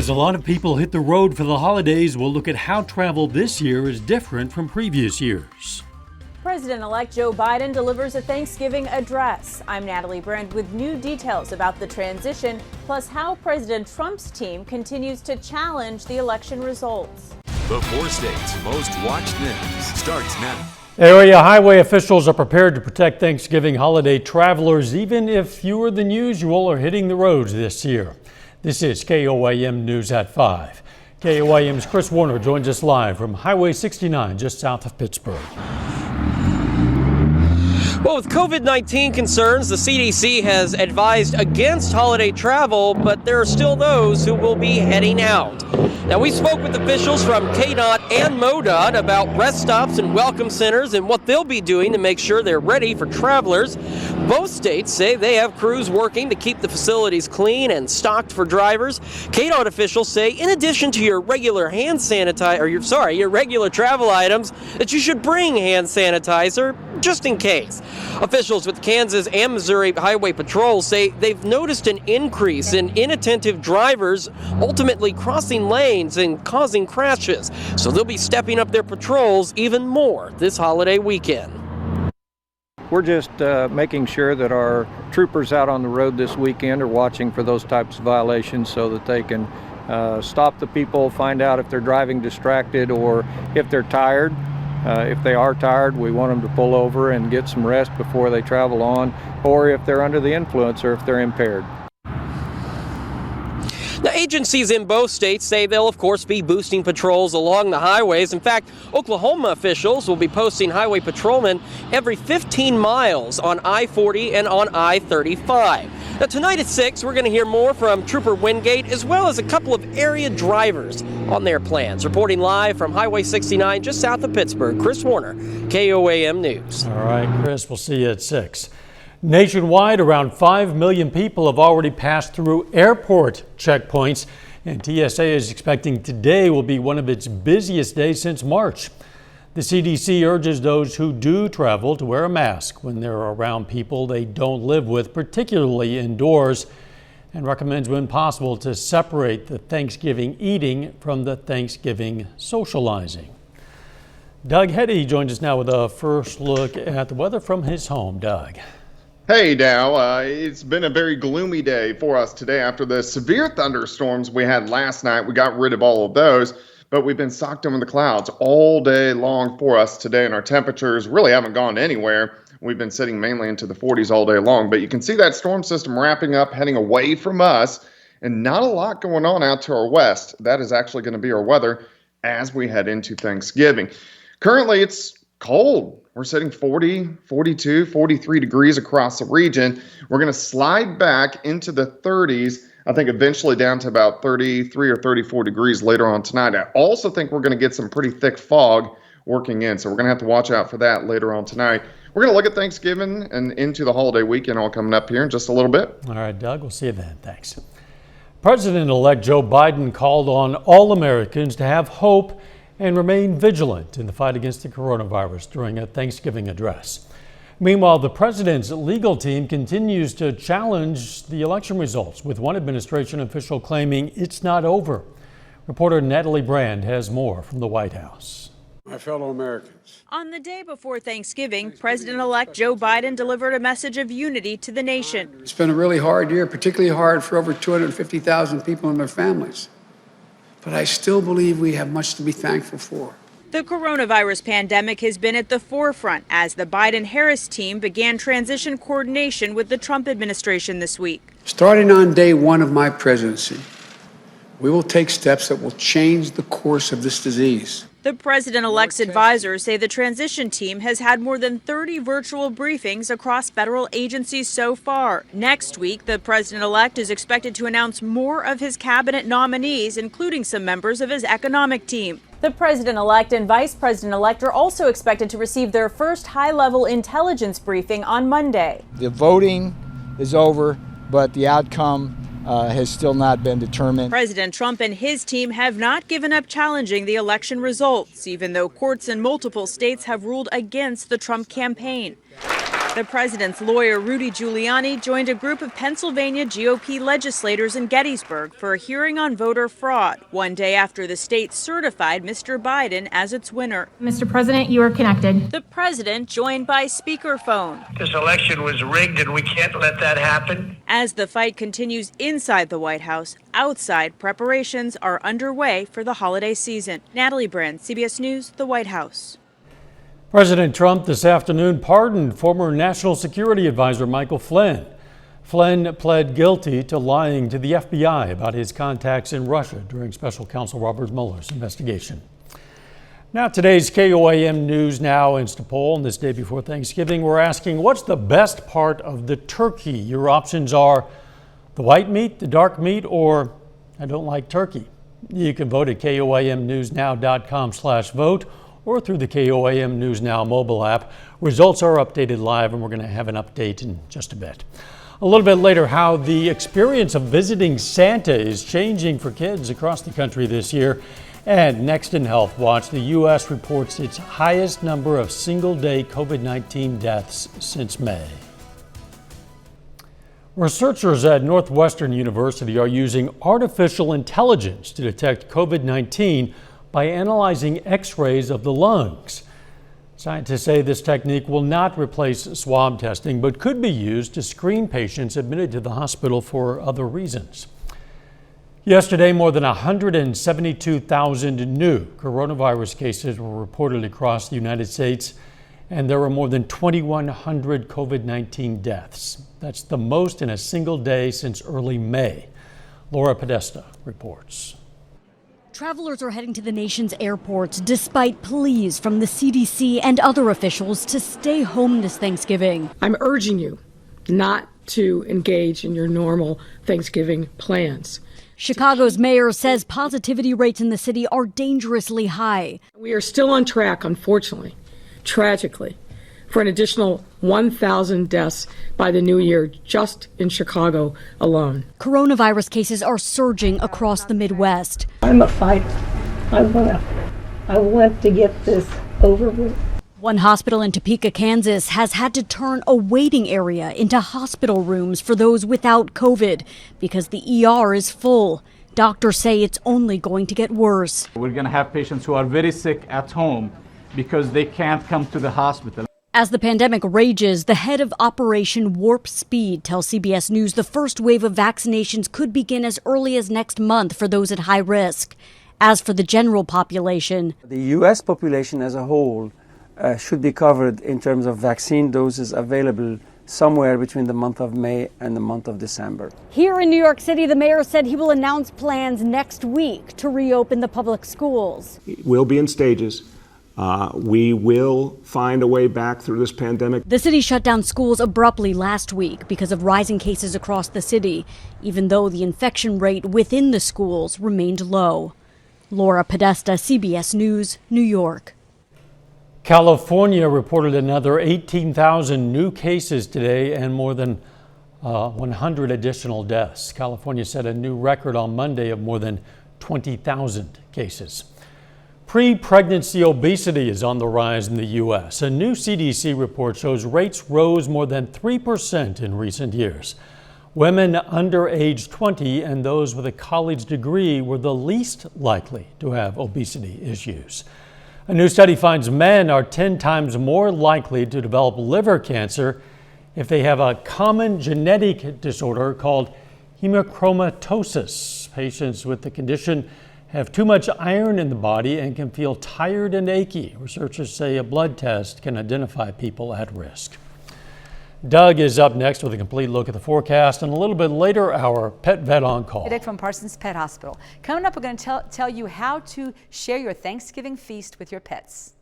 As a lot of people hit the road for the holidays, we'll look at how travel this year is different from previous years. President-elect Joe Biden delivers a Thanksgiving address. I'm Natalie Brand with new details about the transition, plus how President Trump's team continues to challenge the election results. The 4 states' most watched news starts now. Area highway officials are prepared to protect Thanksgiving holiday travelers, even if fewer than usual are hitting the roads this year. This is KOAM News at 5. KOAM's Chris Warner joins us live from Highway 69 just south of Pittsburgh. Well, with COVID-19 concerns, the CDC has advised against holiday travel, but there are still those who will be heading out. Now, we spoke with officials from KDOT and MoDOT about rest stops and welcome centers and what they'll be doing to make sure they're ready for travelers. Both states say they have crews working to keep the facilities clean and stocked for drivers. KDOT officials say, in addition to your regular your regular travel items, that you should bring hand sanitizer just in case. Officials with Kansas and Missouri Highway Patrol say they've noticed an increase in inattentive drivers ultimately crossing lanes and causing crashes. So they'll be stepping up their patrols even more this holiday weekend. We're just making sure that our troopers out on the road this weekend are watching for those types of violations so that they can stop the people, find out if they're driving distracted or if they're tired. If they are tired, we want them to pull over and get some rest before they travel on, or if they're under the influence or if they're impaired. Now, agencies in both states say they'll, of course, be boosting patrols along the highways. In fact, Oklahoma officials will be posting highway patrolmen every 15 miles on I-40 and on I-35. Now, tonight at 6, we're going to hear more from Trooper Wingate, as well as a couple of area drivers on their plans. Reporting live from Highway 69, just south of Pittsburgh, Chris Warner, KOAM News. All right, Chris, we'll see you at 6. Nationwide, around 5 million people have already passed through airport checkpoints, and TSA is expecting today will be one of its busiest days since March. The CDC urges those who do travel to wear a mask when they're around people they don't live with, particularly indoors, and recommends when possible to separate the Thanksgiving eating from the Thanksgiving socializing. Doug Heddy joins us now with a first look at the weather from his home. Doug. Hey, Dow. It's been a very gloomy day for us today after the severe thunderstorms we had last night. We got rid of all of those, but we've been socked in the clouds all day long for us today, and our temperatures really haven't gone anywhere. We've been sitting mainly into the 40s all day long, but you can see that storm system wrapping up, heading away from us, and not a lot going on out to our west. That is actually going to be our weather as we head into Thanksgiving. Currently, it's cold. We're sitting 40, 42, 43 degrees across the region. We're going to slide back into the 30s, I think eventually down to about 33 or 34 degrees later on tonight. I also think we're going to get some pretty thick fog working in, so we're going to have to watch out for that later on tonight. We're going to look at Thanksgiving and into the holiday weekend all coming up here in just a little bit. All right, Doug, we'll see you then. Thanks. President-elect Joe Biden called on all Americans to have hope and remain vigilant in the fight against the coronavirus during a Thanksgiving address. Meanwhile, the president's legal team continues to challenge the election results, with one administration official claiming it's not over. Reporter Natalie Brand has more from the White House. My fellow Americans. On the day before Thanksgiving, President-elect Joe Biden delivered a message of unity to the nation. It's been a really hard year, particularly hard for over 250,000 people and their families. But I still believe we have much to be thankful for. The coronavirus pandemic has been at the forefront as the Biden-Harris team began transition coordination with the Trump administration this week. Starting on day 1 of my presidency, we will take steps that will change the course of this disease. The president-elect's advisors say the transition team has had more than 30 virtual briefings across federal agencies so far. Next week, the president-elect is expected to announce more of his cabinet nominees, including some members of his economic team. The president-elect and vice president-elect are also expected to receive their first high-level intelligence briefing on Monday. The voting is over, but the outcome has still not been determined. President Trump and his team have not given up challenging the election results, even though courts in multiple states have ruled against the Trump campaign. The president's lawyer, Rudy Giuliani, joined a group of Pennsylvania GOP legislators in Gettysburg for a hearing on voter fraud, one day after the state certified Mr. Biden as its winner. Mr. President, you are connected. The president joined by speakerphone. This election was rigged and we can't let that happen. As the fight continues inside the White House, outside preparations are underway for the holiday season. Natalie Brand, CBS News, the White House. President Trump this afternoon pardoned former National Security Advisor Michael Flynn. Flynn pled guilty to lying to the FBI about his contacts in Russia during Special Counsel Robert Mueller's investigation. Now, today's KOAM News Now Insta poll, and this day before Thanksgiving, we're asking, what's the best part of the turkey? Your options are the white meat, the dark meat, or I don't like turkey. You can vote at KOAMNewsNow.com/vote or through the KOAM News Now mobile app. Results are updated live, and we're going to have an update in just a bit. A little bit later, how the experience of visiting Santa is changing for kids across the country this year. And next in Health Watch, the U.S. reports its highest number of single-day COVID-19 deaths since May. Researchers at Northwestern University are using artificial intelligence to detect COVID-19 by analyzing X-rays of the lungs. Scientists say this technique will not replace swab testing, but could be used to screen patients admitted to the hospital for other reasons. Yesterday, more than 172,000 new coronavirus cases were reported across the United States, and there were more than 2,100 COVID-19 deaths. That's the most in a single day since early May. Laura Podesta reports. Travelers are heading to the nation's airports despite pleas from the CDC and other officials to stay home this Thanksgiving. I'm urging you not to engage in your normal Thanksgiving plans. Chicago's mayor says positivity rates in the city are dangerously high. We are still on track, unfortunately, tragically, for an additional 1,000 deaths by the new year just in Chicago alone. Coronavirus cases are surging across the Midwest. I'm a fighter. I want to get this over with. One hospital in Topeka, Kansas has had to turn a waiting area into hospital rooms for those without COVID because the ER is full. Doctors say it's only going to get worse. We're going to have patients who are very sick at home because they can't come to the hospital. As the pandemic rages, the head of Operation Warp Speed tells CBS News the first wave of vaccinations could begin as early as next month for those at high risk. As for the general population, the U.S. population as a whole should be covered in terms of vaccine doses available somewhere between the month of May and the month of December. Here in New York City, the mayor said he will announce plans next week to reopen the public schools. We'll be in stages. We will find a way back through this pandemic. The city shut down schools abruptly last week because of rising cases across the city, even though the infection rate within the schools remained low. Laura Podesta, CBS News, New York. California reported another 18,000 new cases today and more than 100 additional deaths. California set a new record on Monday of more than 20,000 cases. Pre-pregnancy obesity is on the rise in the U.S. A new CDC report shows rates rose more than 3% in recent years. Women under age 20 and those with a college degree were the least likely to have obesity issues. A new study finds men are 10 times more likely to develop liver cancer if they have a common genetic disorder called hemochromatosis. Patients with the condition have too much iron in the body and can feel tired and achy. Researchers say a blood test can identify people at risk. Doug is up next with a complete look at the forecast, and a little bit later, our pet vet on call. Dick from Parsons Pet Hospital. Coming up, we're going to tell you how to share your Thanksgiving feast with your pets.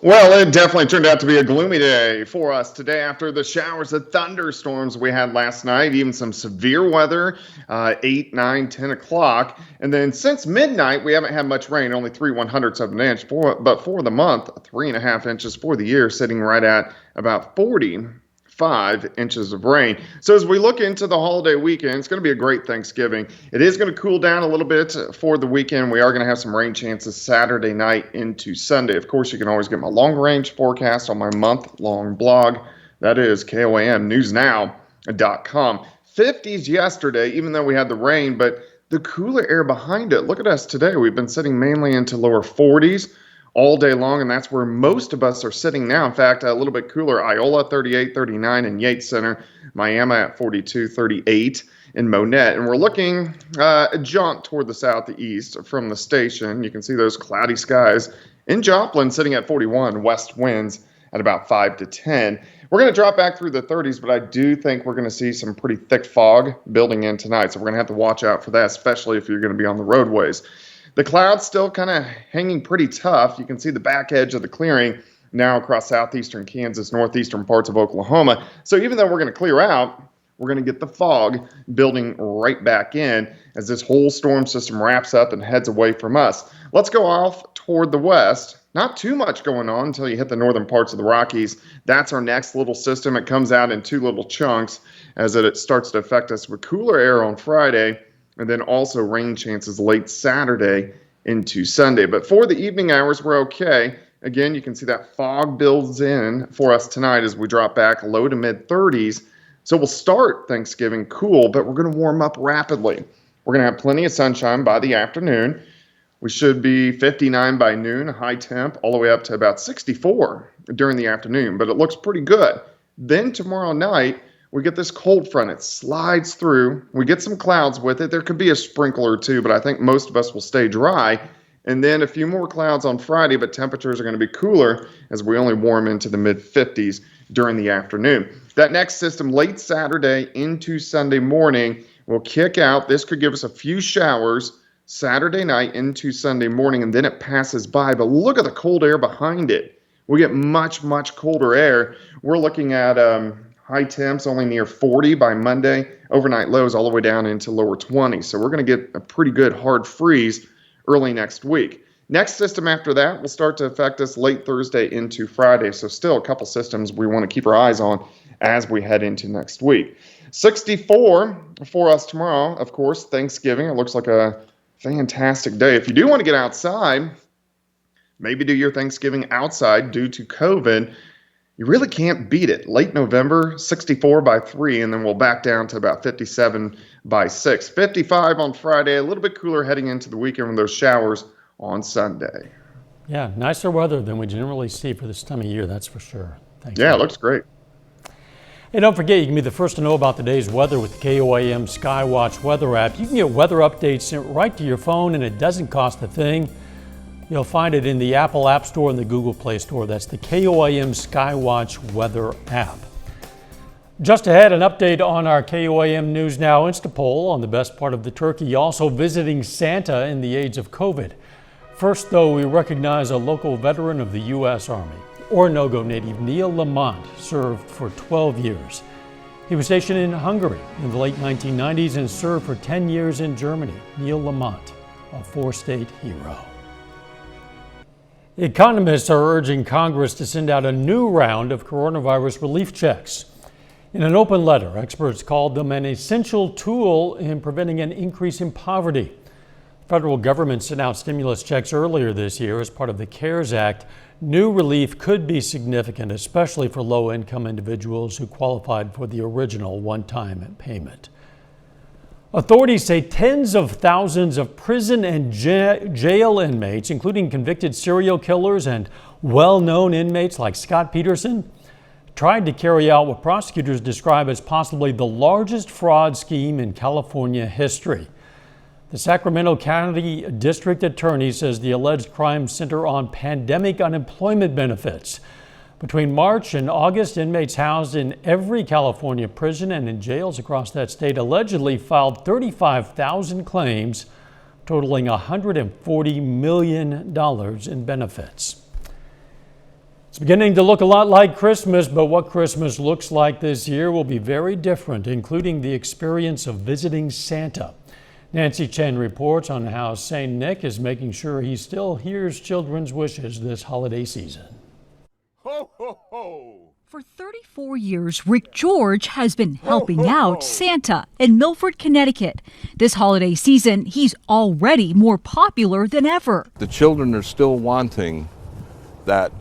Well, it definitely turned out to be a gloomy day for us today after the showers and thunderstorms we had last night, even some severe weather, 8, 9, 10 o'clock. And then since midnight, we haven't had much rain, only 3/100ths of an inch, but for the month, 3.5 inches for the year, sitting right at about 40 5 inches of rain. So as we look into the holiday weekend, it's going to be a great Thanksgiving. It is going to cool down a little bit for the weekend. We are going to have some rain chances Saturday night into Sunday. Of course, you can always get my long range forecast on my month-long blog. That is KOAMNewsNow.com. 50s yesterday, even though we had the rain, but the cooler air behind it. Look at us today. We've been sitting mainly into lower 40s all day long, and that's where most of us are sitting now. In fact, a little bit cooler, Iola 38, 39 in Yates Center, Miami at 42, 38 in Monette. And we're looking a jaunt toward the southeast from the station. You can see those cloudy skies in Joplin sitting at 41, west winds at about 5 to 10. We're going to drop back through the 30s, but I do think we're going to see some pretty thick fog building in tonight. So we're going to have to watch out for that, especially if you're going to be on the roadways. The clouds still kind of hanging pretty tough. You can see the back edge of the clearing now across southeastern Kansas, northeastern parts of Oklahoma. So even though we're going to clear out, we're going to get the fog building right back in as this whole storm system wraps up and heads away from us. Let's go off toward the west. Not too much going on until you hit the northern parts of the Rockies. That's our next little system. It comes out in 2 little chunks as it starts to affect us with cooler air on Friday, and then also rain chances late Saturday into Sunday. But for the evening hours, we're okay. Again, you can see that fog builds in for us tonight as we drop back low to mid 30s. So we'll start Thanksgiving cool, but we're going to warm up rapidly. We're going to have plenty of sunshine by the afternoon. We should be 59 by noon, high temp, all the way up to about 64 during the afternoon, but it looks pretty good. Then tomorrow night, we get this cold front. It slides through. We get some clouds with it. There could be a sprinkle or two, but I think most of us will stay dry. And then a few more clouds on Friday, but temperatures are going to be cooler as we only warm into the mid-50s during the afternoon. That next system, late Saturday into Sunday morning, will kick out. This could give us a few showers Saturday night into Sunday morning, and then it passes by. But look at the cold air behind it. We get much, much colder air. We're looking at high temps only near 40 by Monday, overnight lows all the way down into lower 20s. So we're going to get a pretty good hard freeze early next week. Next system after that will start to affect us late Thursday into Friday. So still a couple systems we want to keep our eyes on as we head into next week. 64 for us tomorrow, of course, Thanksgiving. It looks like a fantastic day. If you do want to get outside, maybe do your Thanksgiving outside due to COVID, you really can't beat it. Late November, 64 by 3, and then we'll back down to about 57 by 6. 55 on Friday, a little bit cooler heading into the weekend with those showers on Sunday. Yeah, nicer weather than we generally see for this time of year, that's for sure. Thanks. Yeah, it looks great. Hey, don't forget, you can be the first to know about today's weather with the KOAM Skywatch weather app. You can get weather updates sent right to your phone, and it doesn't cost a thing. You'll find it in the Apple App Store and the Google Play Store. That's the KOAM Skywatch weather app. Just ahead, an update on our KOAM News Now Instapoll on the best part of the turkey, also visiting Santa in the age of COVID. First, though, we recognize a local veteran of the U.S. Army. Orinoco native Neil Lamont served for 12 years. He was stationed in Hungary in the late 1990s and served for 10 years in Germany. Neil Lamont, a 4-state hero. Economists are urging Congress to send out a new round of coronavirus relief checks. In an open letter, experts called them an essential tool in preventing an increase in poverty. The federal government sent out stimulus checks earlier this year as part of the CARES Act. New relief could be significant, especially for low-income individuals who qualified for the original one-time payment. Authorities say tens of thousands of prison and jail inmates, including convicted serial killers and well-known inmates like Scott Peterson, tried to carry out what prosecutors describe as possibly the largest fraud scheme in California history. The Sacramento County District Attorney says the alleged crimes center on pandemic unemployment benefits. Between March and August, inmates housed in every California prison and in jails across that state allegedly filed 35,000 claims, totaling $140 million in benefits. It's beginning to look a lot like Christmas, but what Christmas looks like this year will be very different, including the experience of visiting Santa. Nancy Chen reports on how St. Nick is making sure he still hears children's wishes this holiday season. Ho, ho, ho! For 34 years, Rick George has been helping out Santa in Milford, Connecticut. This holiday season, he's already more popular than ever. The children are still wanting that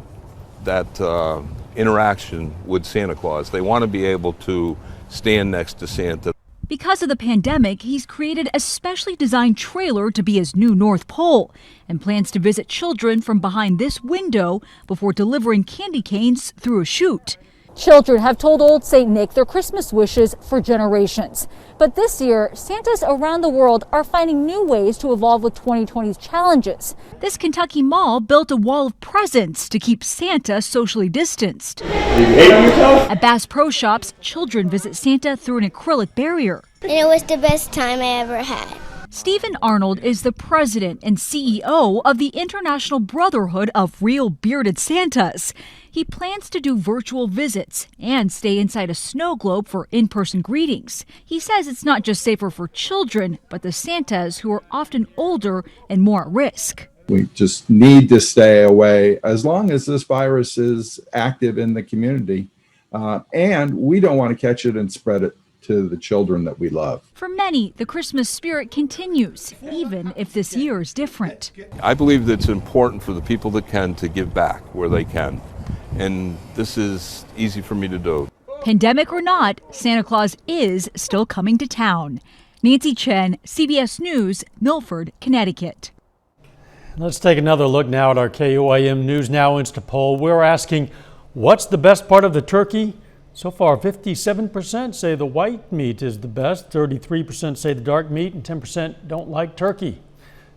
interaction with Santa Claus. They want to be able to stand next to Santa. Because of the pandemic, he's created a specially designed trailer to be his new North Pole and plans to visit children from behind this window before delivering candy canes through a chute. Children have told Old St. Nick their Christmas wishes for generations. But this year, Santas around the world are finding new ways to evolve with 2020's challenges. This Kentucky mall built a wall of presents to keep Santa socially distanced. At Bass Pro Shops, children visit Santa through an acrylic barrier. And it was the best time I ever had. Stephen Arnold is the president and CEO of the International Brotherhood of Real Bearded Santas. He plans to do virtual visits and stay inside a snow globe for in-person greetings. He says it's not just safer for children, but the Santas who are often older and more at risk. We just need to stay away as long as this virus is active in the community. And we don't want to catch it and spread it to the children that we love. For many, the Christmas spirit continues, even if this year is different. I believe that it's important for the people that can to give back where they can. And this is easy for me to do. Pandemic or not, Santa Claus is still coming to town. Nancy Chen, CBS News, Milford, Connecticut. Let's take another look now at our KOAM News Now Insta poll. We're asking, what's the best part of the turkey? So far, 57% say the white meat is the best, 33% say the dark meat, and 10% don't like turkey.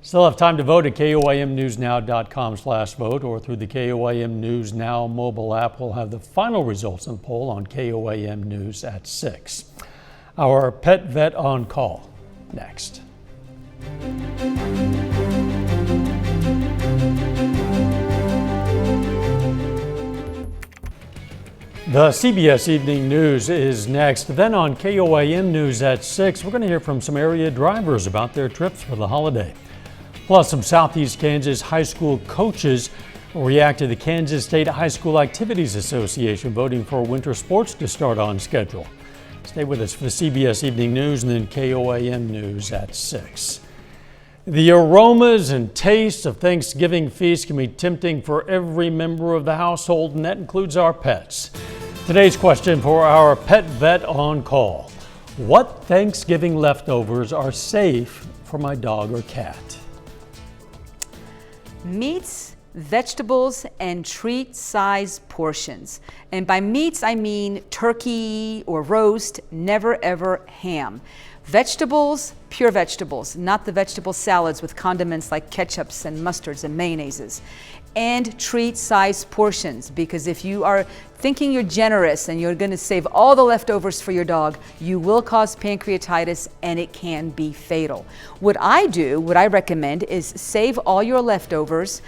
Still have time to vote at KOAMNewsNow.com/vote or through the KOAM News Now mobile app. We'll have the final results in the poll on KOAM News at 6. Our pet vet on call next. The CBS Evening News is next. Then on KOAM News at 6, we're going to hear from some area drivers about their trips for the holiday. Plus, some Southeast Kansas high school coaches will react to the Kansas State High School Activities Association voting for winter sports to start on schedule. Stay with us for the CBS Evening News and then KOAM News at 6. The aromas and tastes of Thanksgiving feast can be tempting for every member of the household, and that includes our pets. Today's question for our pet vet on call: what Thanksgiving leftovers are safe for my dog or cat? Meats, vegetables, and treat-size portions. And by meats, I mean turkey or roast, never ever ham. Vegetables, pure vegetables, not the vegetable salads with condiments like ketchups and mustards and mayonnaises. And treat-size portions, because if you are thinking you're generous and you're going to save all the leftovers for your dog, you will cause pancreatitis and it can be fatal. What I recommend is save all your leftovers,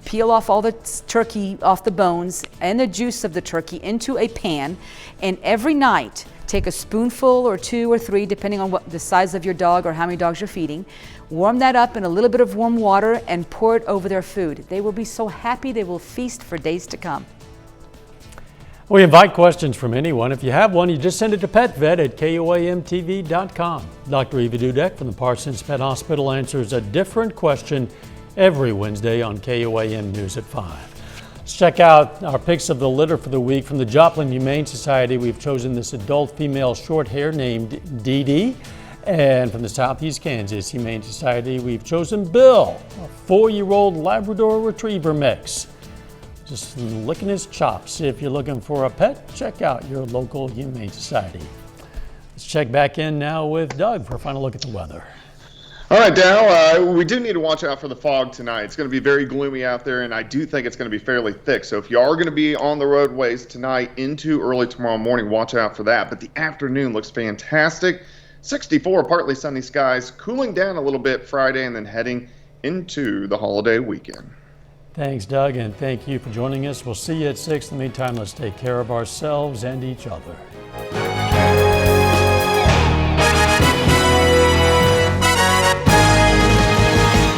peel off all the turkey off the bones and the juice of the turkey into a pan, and every night take a spoonful or 2 or 3, depending on what the size of your dog or how many dogs you're feeding. Warm that up in a little bit of warm water and pour it over their food. They will be so happy they will feast for days to come. We invite questions from anyone. If you have one, you just send it to PetVet at KOAMTV.com. Dr. Eva Dudek from the Parsons Pet Hospital answers a different question every Wednesday on KOAM News at 5. Let's check out our picks of the litter for the week. From the Joplin Humane Society, we've chosen this adult female short hair named Dee Dee. And from the Southeast Kansas Humane Society, we've chosen Bill, a 4-year-old Labrador Retriever mix. Just licking his chops. If you're looking for a pet, check out your local Humane Society. Let's check back in now with Doug for a final look at the weather. All right, Dow, we do need to watch out for the fog tonight. It's going to be very gloomy out there, and I do think it's going to be fairly thick. So if you are going to be on the roadways tonight into early tomorrow morning, watch out for that. But the afternoon looks fantastic. 64, partly sunny skies, cooling down a little bit Friday and then heading into the holiday weekend. Thanks, Doug, and thank you for joining us. We'll see you at 6. In the meantime, let's take care of ourselves and each other.